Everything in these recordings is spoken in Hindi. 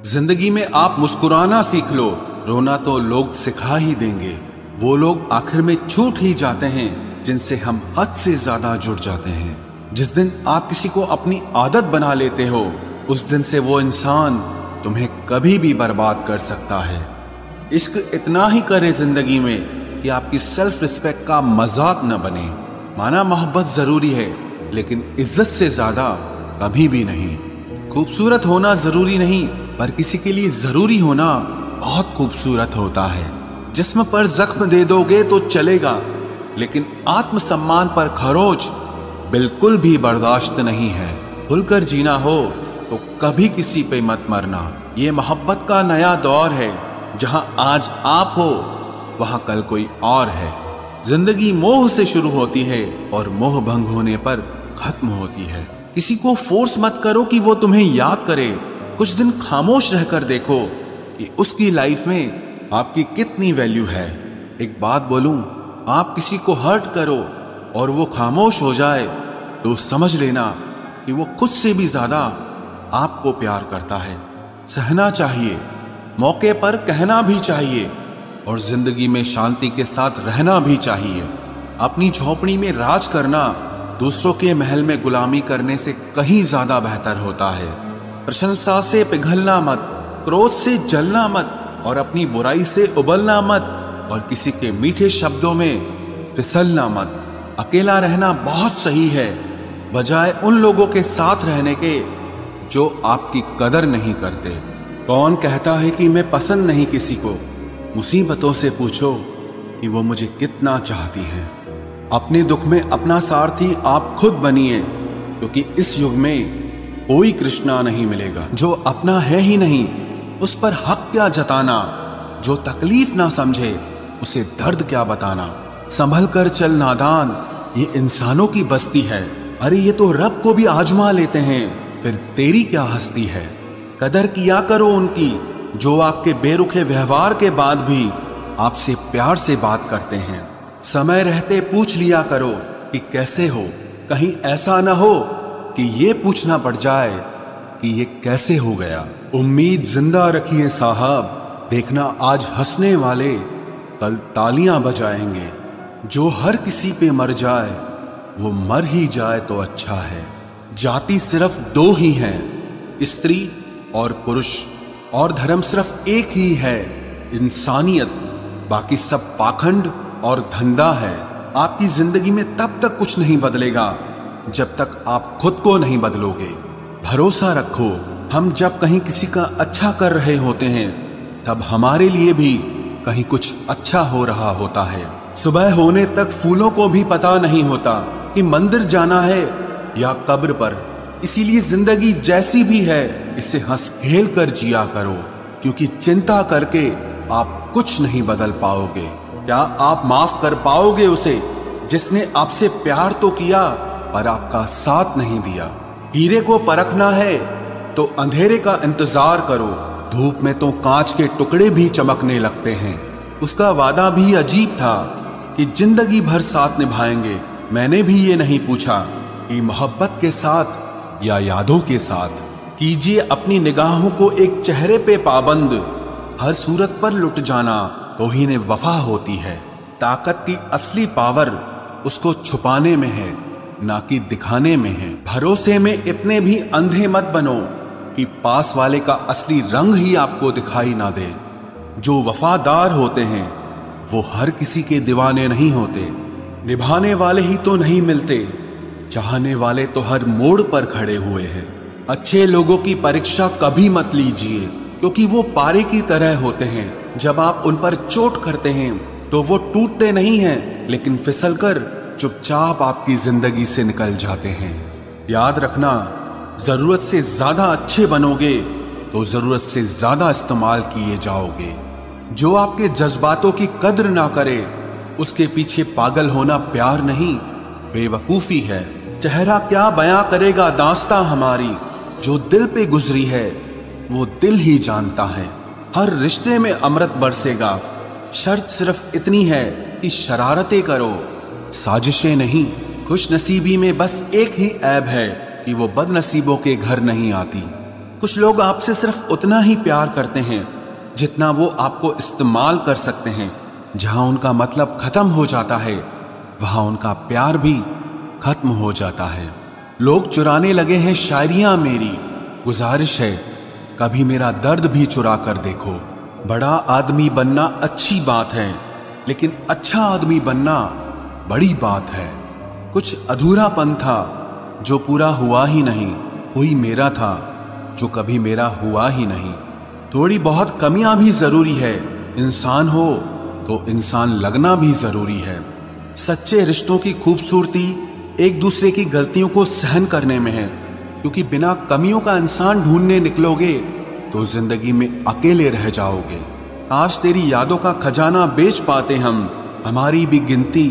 जिंदगी में आप मुस्कुराना सीख लो, रोना तो लोग सिखा ही देंगे। वो लोग आखिर में छूट ही जाते हैं जिनसे हम हद से ज्यादा जुड़ जाते हैं। जिस दिन आप किसी को अपनी आदत बना लेते हो, उस दिन से वो इंसान तुम्हें कभी भी बर्बाद कर सकता है। इश्क इतना ही करे जिंदगी में कि आपकी सेल्फ रिस्पेक्ट का मजाक न बने। माना मोहब्बत जरूरी है, लेकिन इज्जत से ज्यादा कभी भी नहीं। खूबसूरत होना जरूरी नहीं, पर किसी के लिए जरूरी होना बहुत खूबसूरत होता है। जिस्म पर जख्म दे दोगे तो चलेगा, लेकिन आत्मसम्मान पर खरोच बिल्कुल भी बर्दाश्त नहीं है। खुलकर जीना हो तो कभी किसी पे मत मरना। ये मोहब्बत का नया दौर है, जहां आज आप हो वहां कल कोई और है। जिंदगी मोह से शुरू होती है और मोह भंग होने पर खत्म होती है। किसी को फोर्स मत करो कि वो तुम्हें याद करे। कुछ दिन खामोश रहकर देखो कि उसकी लाइफ में आपकी कितनी वैल्यू है। एक बात बोलूं, आप किसी को हर्ट करो और वो खामोश हो जाए तो समझ लेना कि वो खुद से भी ज्यादा आपको प्यार करता है। सहना चाहिए, मौके पर कहना भी चाहिए, और जिंदगी में शांति के साथ रहना भी चाहिए। अपनी झोपड़ी में राज करना दूसरों के महल में गुलामी करने से कहीं ज्यादा बेहतर होता है। प्रशंसा से पिघलना मत, क्रोध से जलना मत, और अपनी बुराई से उबलना मत, और किसी के मीठे शब्दों में फिसलना मत। अकेला रहना बहुत सही है, बजाय उन लोगों के साथ रहने के जो आपकी कदर नहीं करते। कौन कहता है कि मैं पसंद नहीं किसी को? मुसीबतों से पूछो कि वो मुझे कितना चाहती हैं। अपने दुख में अपना सारथी आप खुद बनिए, क्योंकि इस युग में कोई कृष्णा नहीं मिलेगा। जो अपना है ही नहीं, उस पर हक क्या जताना? जो तकलीफ ना समझे, उसे दर्द क्या बताना? संभल कर चल नादान, ये इंसानों की बस्ती है। अरे ये तो रब को भी आजमा लेते हैं, फिर तेरी क्या हस्ती है? कदर किया करो उनकी जो आपके बेरुखे व्यवहार के बाद भी आपसे प्यार से बात करते हैं। समय रहते पूछ लिया करो कि कैसे हो, कहीं ऐसा ना हो कि ये पूछना पड़ जाए कि ये कैसे हो गया। उम्मीद जिंदा रखिए साहब, देखना आज हंसने वाले कल तालियां बजाएंगे। जो हर किसी पे मर जाए वो मर ही जाए तो अच्छा है। जाति सिर्फ दो ही हैं, स्त्री और पुरुष, और धर्म सिर्फ एक ही है, इंसानियत। बाकी सब पाखंड और धंधा है। आपकी जिंदगी में तब तक कुछ नहीं बदलेगा जब तक आप खुद को नहीं बदलोगे। भरोसा रखो, हम जब कहीं किसी का अच्छा कर रहे होते हैं, तब हमारे लिए भी कहीं कुछ अच्छा हो रहा होता है। सुबह होने तक फूलों को भी पता नहीं होता कि मंदिर जाना है या कब्र पर। इसीलिए जिंदगी जैसी भी है, इसे हंस खेल कर जिया करो, क्योंकि चिंता करके आप कुछ नहीं बदल पाओगे। क्या आप माफ कर पाओगे उसे जिसने आपसे प्यार तो किया पर आपका साथ नहीं दिया? हीरे को परखना है तो अंधेरे का इंतजार करो। धूप में तो कांच के टुकड़े भी चमकने लगते हैं। उसका वादा भी अजीब था कि जिंदगी भर साथ निभाएंगे। मैंने भी ये नहीं पूछा कि मोहब्बत के साथ या यादों के साथ। कीजिए अपनी निगाहों को एक चेहरे पे पाबंद, हर सूरत पर लुट जाना तौहीन वफा होती है। ताकत की असली पावर उसको छुपाने में है, ना कि दिखाने में है। भरोसे में इतने भी अंधे मत बनो कि पास वाले का असली रंग ही आपको दिखाई ना दे। जो वफादार होते हैं वो हर किसी के दीवाने नहीं होते। निभाने वाले ही तो नहीं मिलते, चाहने वाले तो हर मोड़ पर खड़े हुए हैं। अच्छे लोगों की परीक्षा कभी मत लीजिए, क्योंकि वो पारे की तरह होते हैं। जब आप उन पर चोट करते हैं तो वो टूटते नहीं हैं, लेकिन फिसलकर चुपचाप आपकी जिंदगी से निकल जाते हैं। याद रखना, जरूरत से ज्यादा अच्छे बनोगे तो जरूरत से ज्यादा इस्तेमाल किए जाओगे। जो आपके जज्बातों की कद्र ना करे, उसके पीछे पागल होना प्यार नहीं, बेवकूफी है। चेहरा क्या बयां करेगा दास्तां हमारी, जो दिल पे गुजरी है वो दिल ही जानता है। हर रिश्ते में अमृत बरसेगा, शर्त सिर्फ इतनी है कि शरारतें करो, साजिशें नहीं। खुश नसीबी में बस एक ही ऐब है कि वो बदनसीबों के घर नहीं आती। कुछ लोग आपसे सिर्फ उतना ही प्यार करते हैं जितना वो आपको इस्तेमाल कर सकते हैं। जहां उनका मतलब खत्म हो जाता है वहां उनका प्यार भी खत्म हो जाता है। लोग चुराने लगे हैं शायरियां मेरी, गुजारिश है कभी मेरा दर्द भी चुरा कर देखो। बड़ा आदमी बनना अच्छी बात है, लेकिन अच्छा आदमी बनना बड़ी बात है। कुछ अधूरापन था जो पूरा हुआ ही नहीं, कोई मेरा था जो कभी मेरा हुआ ही नहीं। थोड़ी बहुत कमियां भी जरूरी है, इंसान हो तो इंसान लगना भी जरूरी है। सच्चे रिश्तों की खूबसूरती एक दूसरे की गलतियों को सहन करने में है, क्योंकि बिना कमियों का इंसान ढूंढने निकलोगे तो जिंदगी में अकेले रह जाओगे। काश तेरी यादों का खजाना बेच पाते हम, हमारी भी गिनती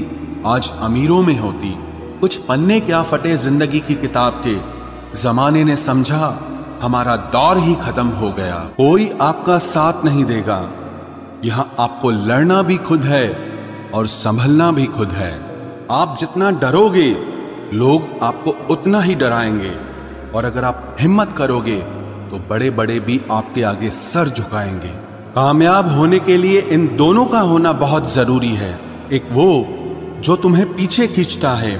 आज अमीरों में होती। कुछ पन्ने क्या फटे जिंदगी की किताब के, जमाने ने समझा हमारा दौर ही खत्म हो गया। कोई आपका साथ नहीं देगा, यहां आपको लड़ना भी खुद है और संभलना भी खुद है। आप जितना डरोगे लोग आपको उतना ही डराएंगे, और अगर आप हिम्मत करोगे तो बड़े बड़े भी आपके आगे सर झुकाएंगे। कामयाब होने के लिए इन दोनों का होना बहुत जरूरी है, एक वो जो तुम्हें पीछे खींचता है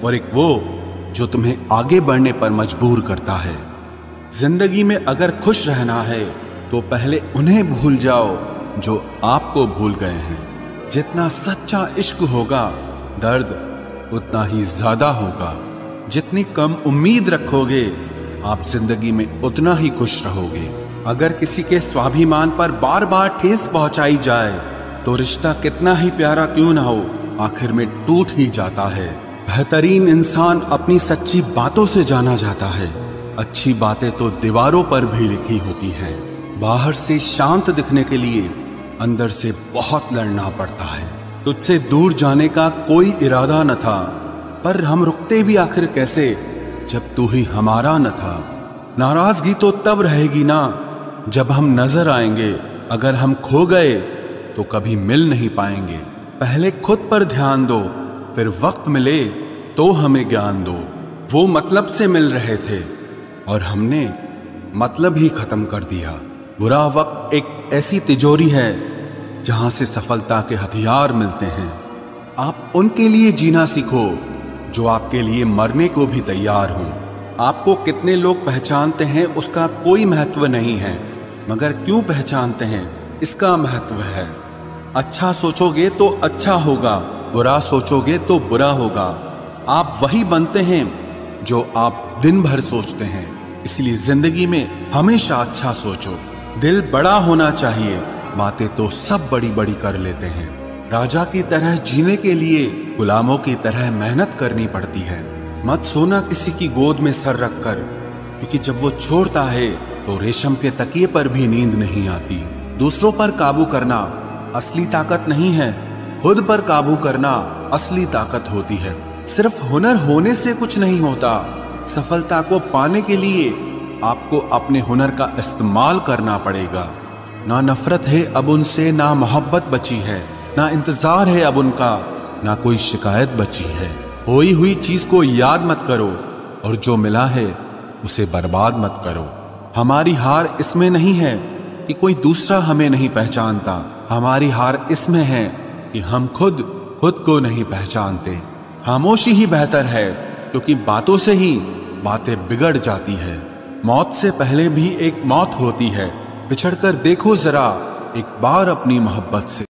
और एक वो जो तुम्हें आगे बढ़ने पर मजबूर करता है। जिंदगी में अगर खुश रहना है तो पहले उन्हें भूल जाओ जो आपको भूल गए हैं। जितना सच्चा इश्क होगा दर्द उतना ही ज्यादा होगा। जितनी कम उम्मीद रखोगे आप जिंदगी में उतना ही खुश रहोगे। अगर किसी के स्वाभिमान पर बार बार ठेस पहुंचाई जाए तो रिश्ता कितना ही प्यारा क्यों ना हो आखिर में टूट ही जाता है। बेहतरीन इंसान अपनी सच्ची बातों से जाना जाता है। अच्छी बातें तो दीवारों पर भी लिखी होती हैं। बाहर से शांत दिखने के लिए अंदर से बहुत लड़ना पड़ता है। तुझसे दूर जाने का कोई इरादा न था, पर हम रुकते भी आखिर कैसे जब तू ही हमारा न था। नाराजगी तो तब रहेगी ना जब हम नजर आएंगे, अगर हम खो गए तो कभी मिल नहीं पाएंगे। पहले खुद पर ध्यान दो, फिर वक्त मिले तो हमें ज्ञान दो। वो मतलब से मिल रहे थे और हमने मतलब ही खत्म कर दिया। बुरा वक्त एक ऐसी तिजोरी है जहां से सफलता के हथियार मिलते हैं। आप उनके लिए जीना सीखो जो आपके लिए मरने को भी तैयार हों। आपको कितने लोग पहचानते हैं उसका कोई महत्व नहीं है, मगर क्यों पहचानते हैं इसका महत्व है। अच्छा सोचोगे तो अच्छा होगा, बुरा सोचोगे तो बुरा होगा। आप वही बनते हैं जो आप दिन भर सोचते हैं, इसलिए जिंदगी में हमेशा अच्छा सोचो। दिल बड़ा होना चाहिए, बातें तो सब बड़ी बड़ी कर लेते हैं। राजा की तरह जीने के लिए गुलामों की तरह मेहनत करनी पड़ती है। मत सोना किसी की गोद में सर रखकर, क्योंकि जब वो छोड़ता है तो रेशम के तकिए पर भी नींद नहीं आती। दूसरों पर काबू करना असली ताकत नहीं है, खुद पर काबू करना असली ताकत होती है। सिर्फ हुनर होने से कुछ नहीं होता, सफलता को पाने के लिए आपको अपने हुनर का इस्तेमाल करना पड़ेगा। ना नफरत है अब उनसे, ना मोहब्बत बची है, ना इंतजार है अब उनका, ना कोई शिकायत बची है। खोई हुई चीज को याद मत करो और जो मिला है उसे बर्बाद मत करो। हमारी हार इसमें नहीं है कि कोई दूसरा हमें नहीं पहचानता, हमारी हार इसमें है कि हम खुद को नहीं पहचानते। खामोशी ही बेहतर है, क्योंकि बातों से ही बातें बिगड़ जाती है। मौत से पहले भी एक मौत होती है, बिछड़कर देखो जरा एक बार अपनी मोहब्बत से।